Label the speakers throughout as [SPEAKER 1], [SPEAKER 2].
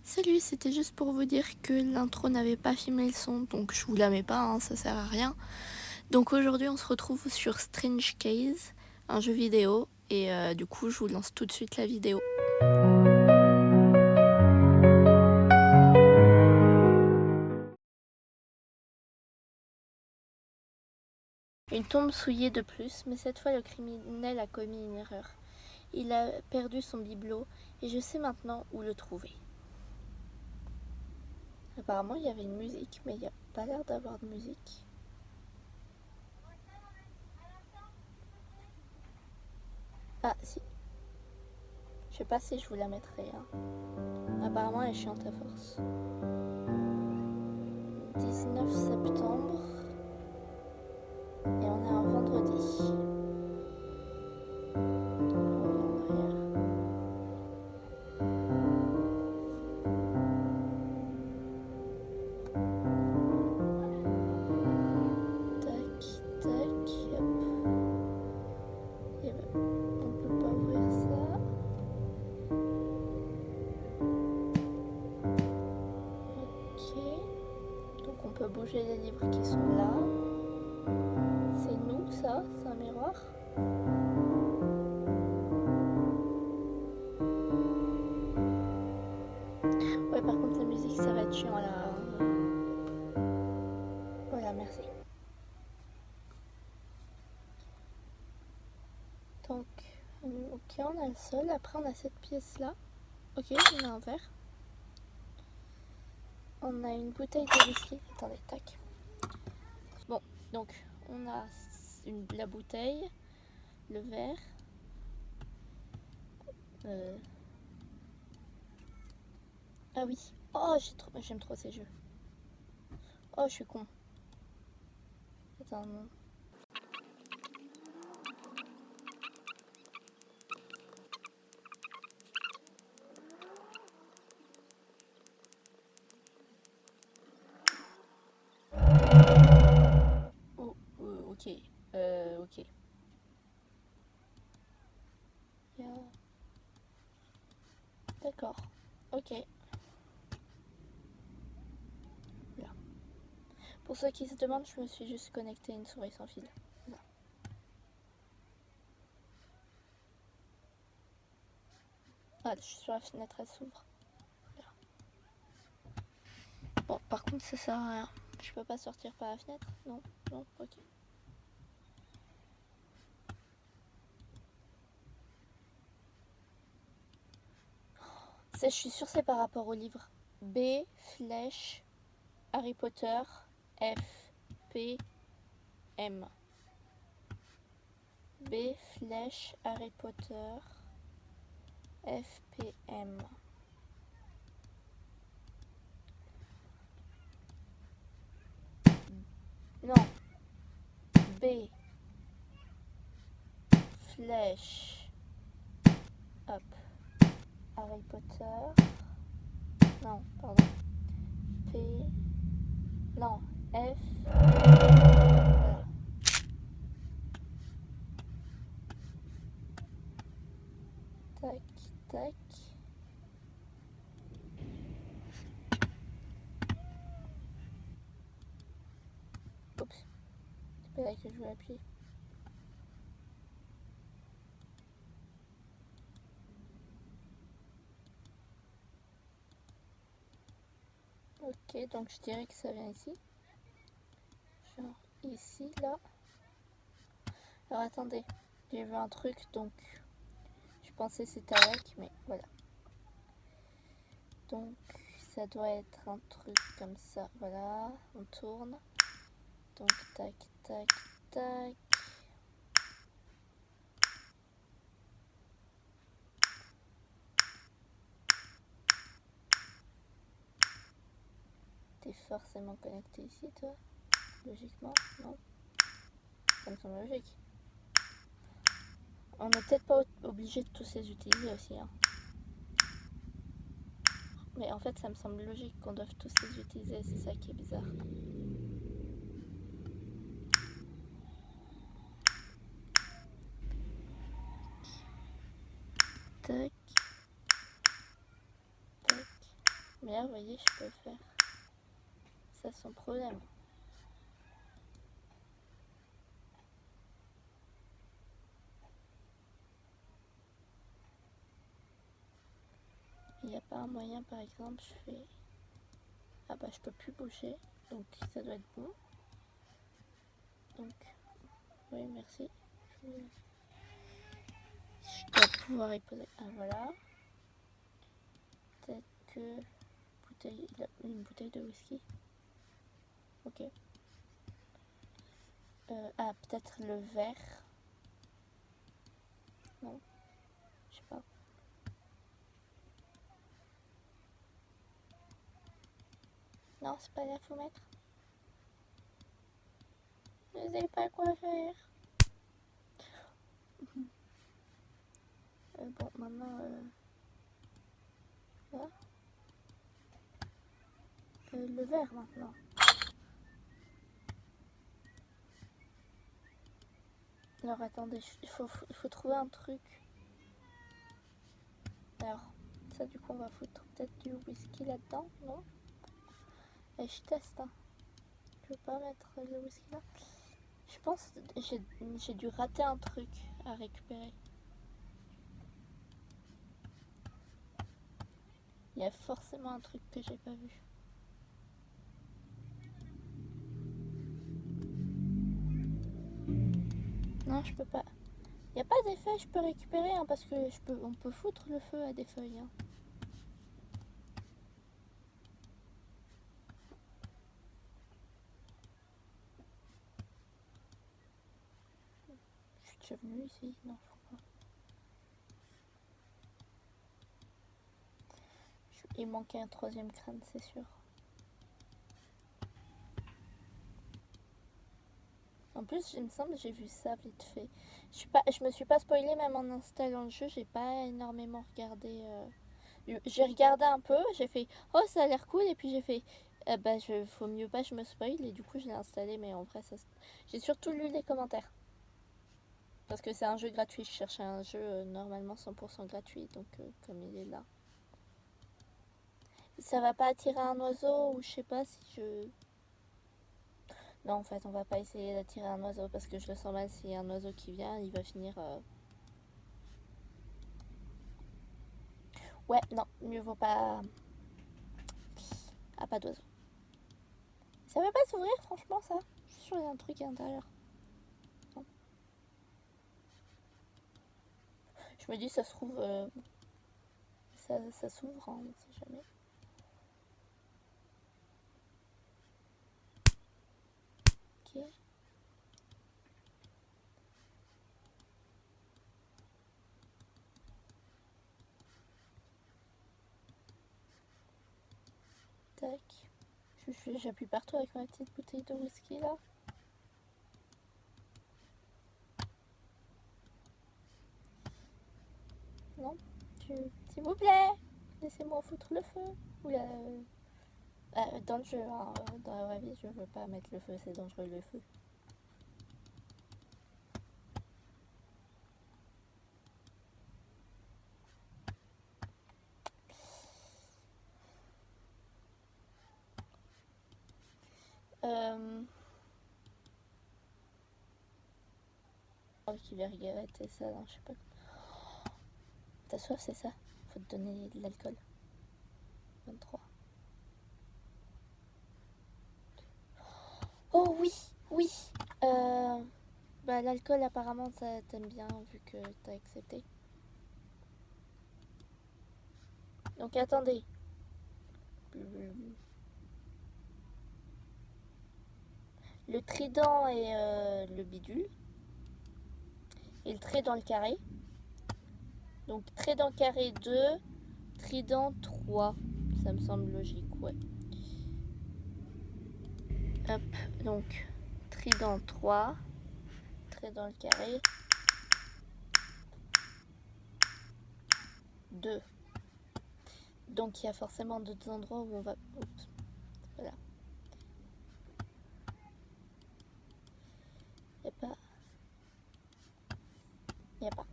[SPEAKER 1] Salut, c'était juste pour vous dire que l'intro n'avait pas filmé le son, donc je vous la mets pas, hein, ça sert à rien. Donc aujourd'hui on se retrouve sur Strange Case, un jeu vidéo, et du coup je vous lance tout de suite la vidéo. Une tombe souillée de plus, mais cette fois le criminel a commis une erreur. Il a perdu son bibelot, et je sais maintenant où le trouver. Apparemment il y avait une musique, mais il n'y a pas l'air d'avoir de musique. Ah si, je sais pas si je vous la mettrai. Apparemment elle est chiante à force. 19 septembre et on est un vendredi. On revient en arrière. Tac, tac, hop. Et ben, on peut pas ouvrir ça. Ok. Donc on peut bouger les livres qui sont là. C'est nous ça, c'est un miroir. Ouais, par contre la musique ça va être chiant là. Voilà, merci. Donc, ok, on a le sol. Après on a cette pièce là. Ok, on a un verre. On a une bouteille de whisky. Attendez, tac. Bon, donc on a la bouteille, le verre. Ah oui. Oh, j'aime trop ces jeux. Oh, je suis con. Attends, non. Oh, ok. Ok. D'accord. Ok. Là. Pour ceux qui se demandent, je me suis juste connecté à une souris sans fil. Là. Ah, je suis sur la fenêtre, elle s'ouvre. Bon, par contre, ça sert à rien. Je peux pas sortir par la fenêtre? Non, non, ok. Je suis sûre c'est par rapport au livre. B, flèche, Harry Potter, F, P, M. B, flèche, Harry Potter, F, P, M. Non. B, flèche, hop, Harry Potter. Non, pardon. P, non, F. Voilà. Tac, tac. Oups, c'est pas là que je veux appuyer. Ok, donc je dirais que ça vient ici. Genre ici, là. Alors attendez, j'ai vu un truc, donc je pensais c'était avec, mais voilà. Donc ça doit être un truc comme ça, voilà, on tourne. Donc tac, tac, tac. T'es forcément connecté ici, toi? Logiquement, non? Ça me semble logique. On n'est peut-être pas obligé de tous les utiliser aussi, hein. Mais en fait, ça me semble logique qu'on doive tous les utiliser, c'est ça qui est bizarre. Tac. Tac. Mais là, vous voyez, je peux le faire. Ça, sans problème. Il n'y a pas un moyen, par exemple, je fais... Ah bah, je peux plus bouger. Donc, ça doit être bon. Donc, oui, merci. Je dois pouvoir y poser. Ah, voilà. Peut-être que... Il a une bouteille de whisky. Ok. Ah, peut-être le verre. Non, je sais pas. Non, c'est pas là qu'il faut mettre. Je sais pas quoi faire. Bon, maintenant... Là. Le verre, maintenant. Alors, attendez, il faut trouver un truc. Alors, ça, du coup, on va foutre peut-être du whisky là-dedans, non? Et je teste, hein. Je veux pas mettre le whisky là. Je pense que j'ai dû rater un truc à récupérer. Il y a forcément un truc que j'ai pas vu. Non, je peux pas. Il n'y a pas des feuilles, je peux récupérer, hein, parce que on peut foutre le feu à des feuilles. Hein. Je suis déjà venue ici, non, je crois pas. Il manquait un troisième crâne, c'est sûr. En plus, il me semble que j'ai vu ça vite fait. Je me suis pas spoilée même en installant le jeu, j'ai pas énormément regardé. J'ai regardé un peu, j'ai fait oh ça a l'air cool et puis j'ai fait faut mieux pas je me spoil et du coup je l'ai installé mais en vrai j'ai surtout lu les commentaires. Parce que c'est un jeu gratuit, je cherchais un jeu normalement 100% gratuit donc comme il est là. Ça va pas attirer un oiseau ou je sais pas si je... Non en fait on va pas essayer d'attirer un oiseau parce que je le sens mal, s'il y a un oiseau qui vient il va finir... Ouais non, mieux vaut pas... Ah pas d'oiseau. Ça veut pas s'ouvrir franchement ça. Je suis sûre qu'il y a un truc à l'intérieur. Non. Je me dis ça se trouve... ça s'ouvre, hein, on sait jamais. Ok. Tac. J'appuie partout avec ma petite bouteille de whisky là. Non, s'il vous plaît, laissez-moi foutre le feu. Oula, dans le jeu, hein, dans la vraie vie, je veux pas mettre le feu, c'est dangereux le feu. Qui verguerette et ça, non, je sais pas. T'as soif, c'est ça? Faut te donner de l'alcool. 23. Oh oui, oui. L'alcool apparemment ça t'aime bien vu que t'as accepté. Donc attendez. Le trident et le bidule. Et le trait dans le carré. Donc trident carré 2, trident 3. Ça me semble logique, ouais. Hop, donc trident 3, trait dans le carré 2. Donc il y a forcément d'autres endroits où on va... Oups, voilà. Il n'y a pas... Il n'y a pas.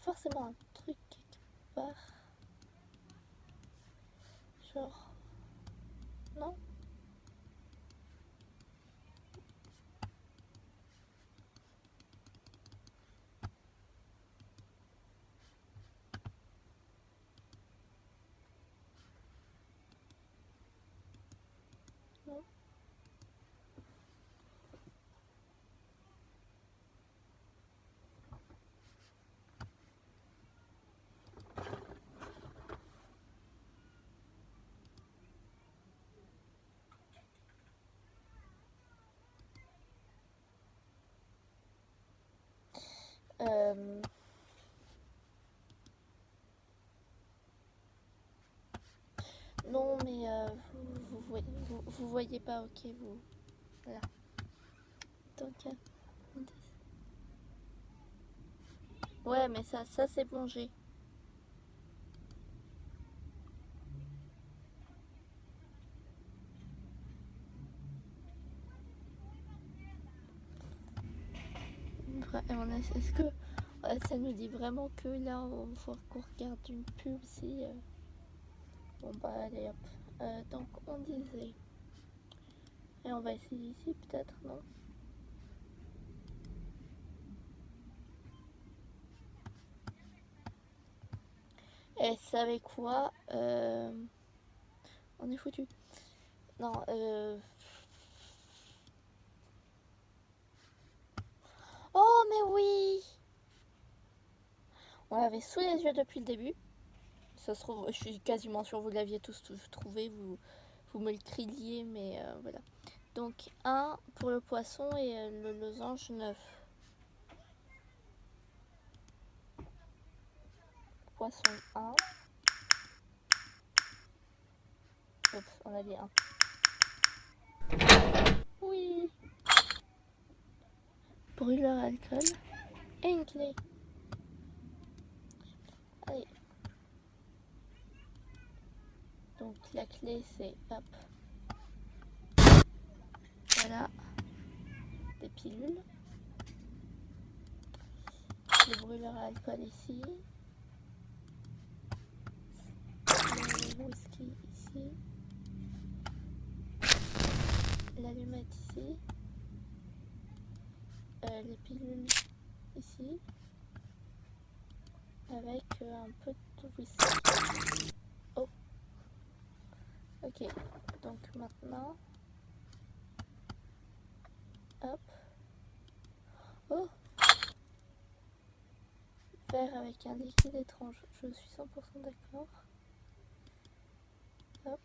[SPEAKER 1] forcément un truc quelque part. Genre... Non? Non. Non, mais vous voyez pas, ok, vous... Voilà. Donc... ouais, mais ça c'est bon, j'ai. Est-ce que ça nous dit vraiment que là, il faut qu'on regarde une pub si... Bon bah allez hop. Donc on disait... Et on va essayer ici peut-être, non? Et savez quoi? On est foutu. Non, oh mais oui! On l'avait sous les yeux depuis le début. Ça se trouve, je suis quasiment sûre que vous l'aviez tous trouvé, vous me le criez, mais voilà. Donc 1 pour le poisson et le losange 9. Poisson 1. Oups, on a dit 1. Oui. Brûleur alcool et une clé. Allez. Donc la clé c'est hop. Voilà. Des pilules. Le brûleur à alcool ici. Le whisky ici. L'allumette ici. Les pilules ici. Avec un peu de whisky. Oh. Ok. Donc maintenant. Hop. Oh. Verre avec un liquide étrange. Je suis 100% d'accord. Hop.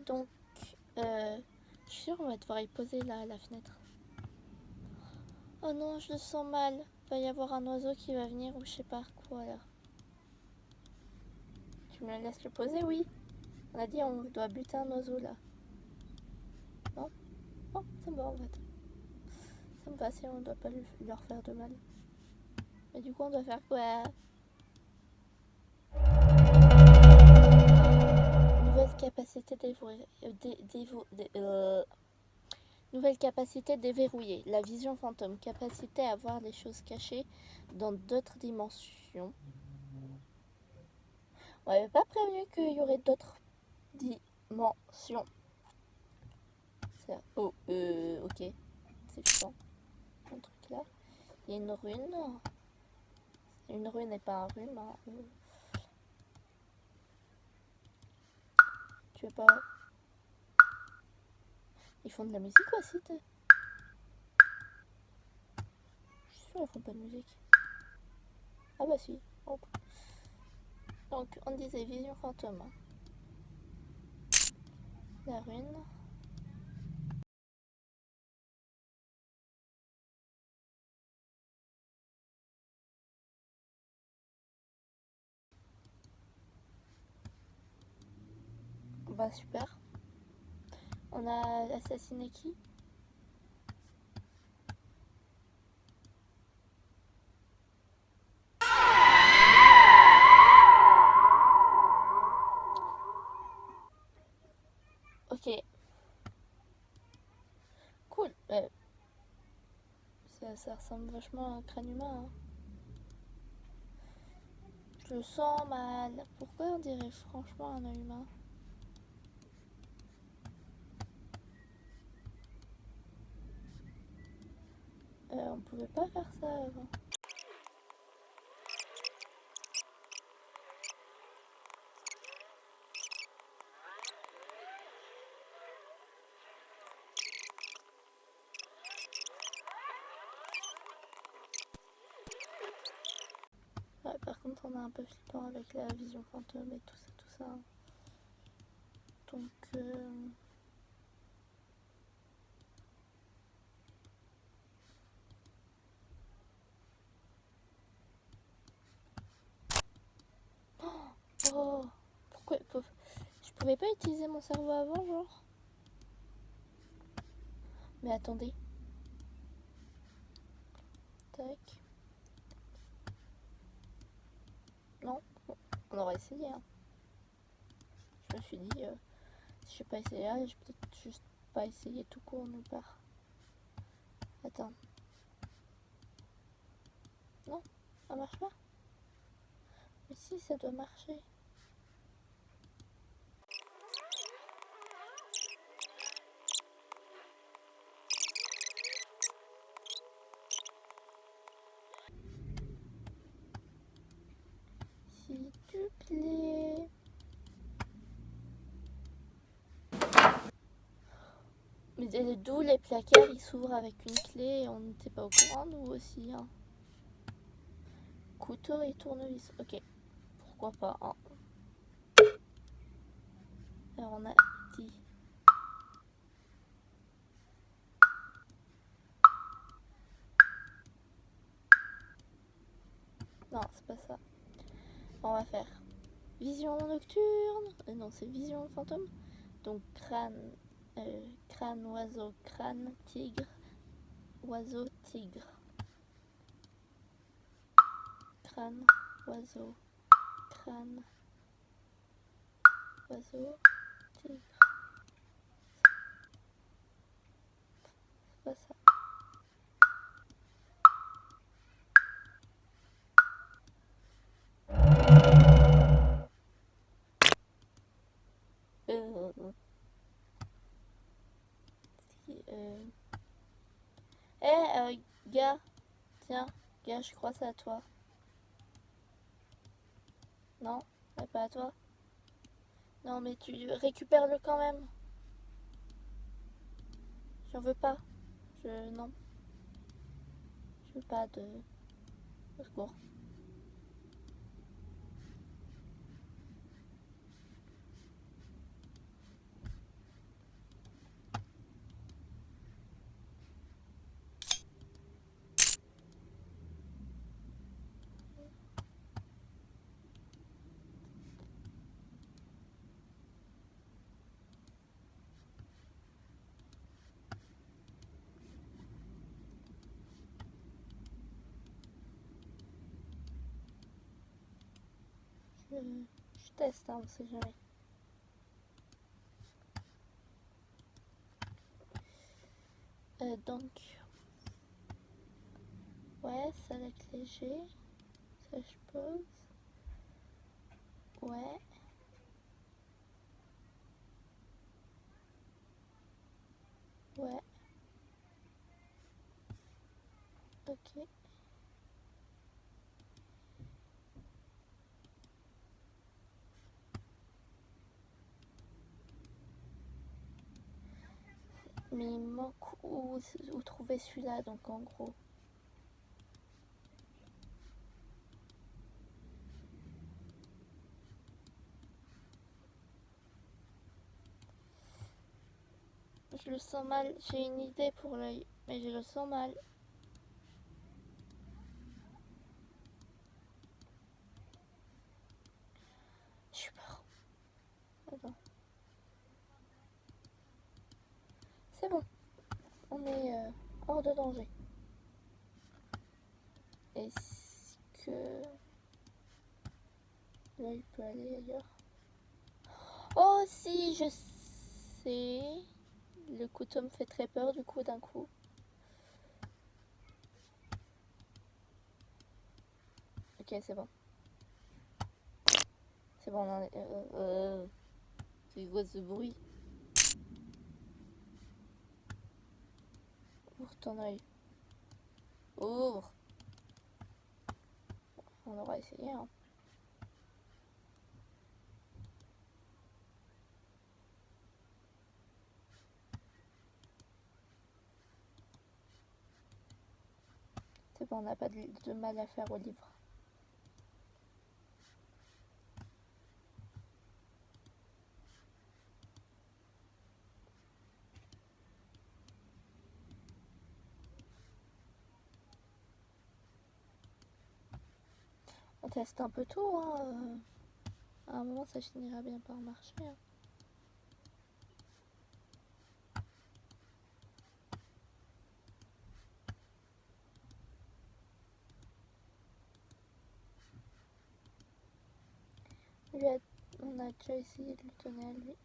[SPEAKER 1] Donc, je suis sûre qu'on va devoir y poser la fenêtre. Oh non, je le sens mal. Il va y avoir un oiseau qui va venir ou je sais pas quoi là. Tu me laisses le poser? Oui. On a dit on doit buter un oiseau là. Non? Oh, ça me va en fait. Ça me va si on doit pas leur faire de mal. Mais du coup, on doit faire quoi? Nouvelle capacité nouvelle capacité déverrouillée. La vision fantôme. Capacité à voir les choses cachées dans d'autres dimensions. On n'avait pas prévenu qu'il y aurait d'autres dimensions. Ça... Oh, ok. C'est chiant. Un truc là. Il y a une rune. Une rune n'est pas un rhume. Hein. Tu veux pas... Ils font de la musique aussi, je suis sûre qu'ils font pas de musique. Ah bah si. Hop. Donc on disait vision fantôme. La rune. Bah super. On a assassiné qui? Ok. Cool. Ça ressemble vachement à un crâne humain. Hein. Je le sens mal. Pourquoi on dirait franchement un œil humain? On pouvait pas faire ça avant. Ouais, par contre, on a un peu flippant avec la vision fantôme et tout ça. Donc, oh, pourquoi je pouvais pas utiliser mon cerveau avant, genre? Mais attendez. Tac. Non, bon, on aurait essayé. Hein. Je me suis dit, si je vais pas essayer là, je vais peut-être juste pas essayer tout court nulle part. Attends. Non, ça marche pas. Mais si, ça doit marcher. S'il te plaît. Mais d'où les placards ils s'ouvrent avec une clé et on n'était pas au courant nous aussi. Hein. Couteau et tournevis. Ok. Pourquoi pas. Hein. Alors on a dit. Non, c'est pas ça. On va faire vision nocturne. Non, c'est vision fantôme. Donc crâne, crâne, oiseau, crâne, tigre, oiseau, tigre. Crâne, oiseau, crâne, oiseau, tigre. C'est pas ça. Gars, tiens, gars, je crois c'est à toi. Non, c'est pas à toi. Non, mais tu récupères-le quand même. J'en veux pas. Non. Je veux pas de... Au secours. Je teste, hein, on sait jamais. Donc... Ouais, ça va être léger. Ça, je pose. Ouais. Ouais. Ok. Mais il manque où trouver celui-là, donc en gros. Je le sens mal. J'ai une idée pour l'œil, mais je le sens mal. Je suis peur. Attends. C'est bon. On est hors de danger. Est-ce que l'œil peut aller ailleurs? Oh si, je sais. Le couteau me fait très peur du coup d'un coup. Ok, c'est bon. C'est bon, on en est... C'est quoi ce bruit? Ouvre ton œil. Ouvre. On aura essayé, hein. C'est bon, on n'a pas de mal à faire au livre. On teste un peu tout, hein. À un moment, ça finira bien par marcher, hein. On a déjà essayé de lui donner à lui.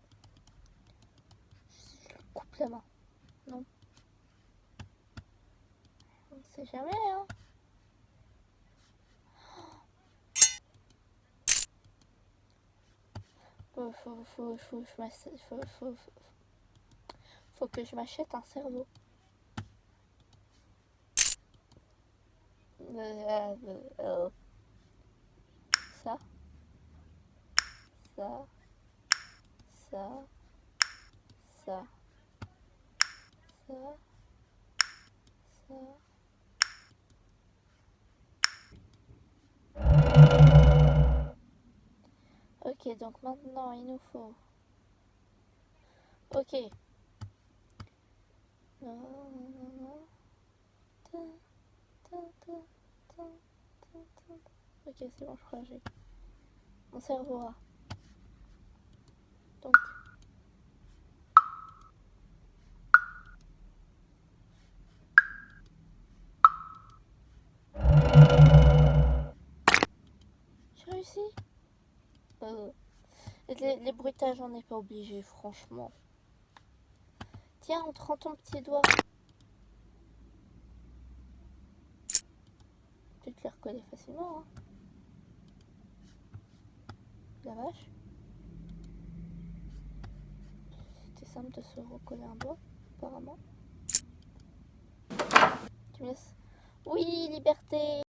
[SPEAKER 1] Je lui coupe la main. Non. On ne sait jamais, hein. Faut que je m'achète un cerveau. Ça. Ça. Ça. Ça. Ça. Ça. Ok, donc maintenant il nous faut... Ok. Ok, c'est bon, je crois que j'ai... Mon cerveau a. Donc... J'ai réussi. Les bruitages, on n'est pas obligé, franchement. Tiens, on te rend ton petit doigt. Tu te les reconnais facilement, hein. La vache. C'était simple de se recoller un doigt, apparemment. Tu me laisses... Oui, liberté.